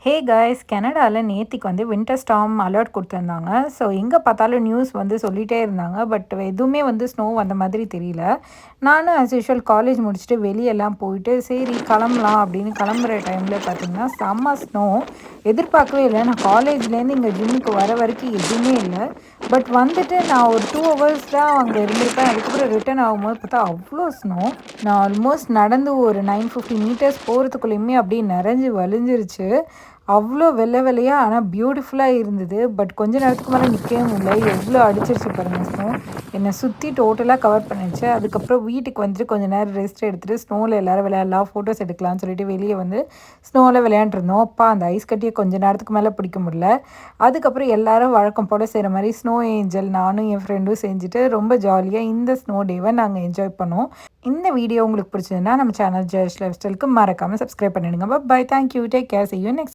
Hey guys, கனடாவில் நேத்திக்கு வந்து வின்டர் ஸ்டார்ம் அலர்ட் கொடுத்துருந்தாங்க. ஸோ எங்கே பார்த்தாலும் நியூஸ் வந்து சொல்லிகிட்டே இருந்தாங்க. பட் எதுவுமே வந்து ஸ்னோ வந்த மாதிரி தெரியல. நானும் ஆஸ் யூஷுவல் காலேஜ் முடிச்சுட்டு வெளியெல்லாம் போயிட்டு சரி கிளம்பலாம் அப்படின்னு கிளம்புற டைமில் பார்த்தீங்கன்னா செம்ம ஸ்னோ. எதிர்பார்க்கவே இல்லை. நான் காலேஜ்லேருந்து இங்கே ஜிம்முக்கு வர வரைக்கும் எதுவுமே இல்லை. பட் வந்துட்டு நான் ஒரு 2 ஹவர்ஸ் தான் அங்கே இருந்திருப்பேன். அதுக்கப்புறம் ரிட்டர்ன் ஆகும்போது பார்த்தா அவ்வளோ ஸ்னோ. நான் ஆல்மோஸ்ட் நடந்து ஒரு 950 மீட்டர்ஸ் போகிறதுக்குள்ளேயுமே அப்படியே நிறைஞ்சு வலிஞ்சிருச்சு. அவ்வளோ வெள்ளை வெள்ளையாக ஆனால் பியூட்டிஃபுல்லாக இருந்தது. பட் கொஞ்ச நேரத்துக்கு மேலே நிற்கவே முடியல. எவ்வளோ அடிச்சிருச்சு பாருங்கள் ஸ்னோ. என்னை சுற்றி டோட்டலாக கவர் பண்ணிடுச்சு. அதுக்கப்புறம் வீட்டுக்கு வந்துட்டு கொஞ்சம் நேரம் ரெஸ்ட் எடுத்துகிட்டு ஸ்னோவில் எல்லோரும் விளையாடலாம், ஃபோட்டோஸ் எடுக்கலாம்னு சொல்லிட்டு வெளியே வந்து ஸ்னோவில் விளையாண்டுருந்தோம். அப்பா அந்த ஐஸ் கட்டியை கொஞ்சம் நேரத்துக்கு மேலே பிடிக்க முடியல. அதுக்கப்புறம் எல்லோரும் வழக்கம் போல் செய்கிற மாதிரி ஸ்னோ ஏஞ்சல் நானும் என் ஃப்ரெண்டும் செஞ்சுட்டு ரொம்ப ஜாலியாக இந்த ஸ்னோ டேவை நாங்கள் என்ஜாய் பண்ணோம். இந்த வீடியோ உங்களுக்கு பிடிச்சதுன்னா நம்ம சேனல் ஜெயஸ் லைஃப் ஸ்டைலுக்கு மறக்காமல் சப்ஸ்கிரைப் பண்ணிடுங்க. Bye, thank you, take care, see you next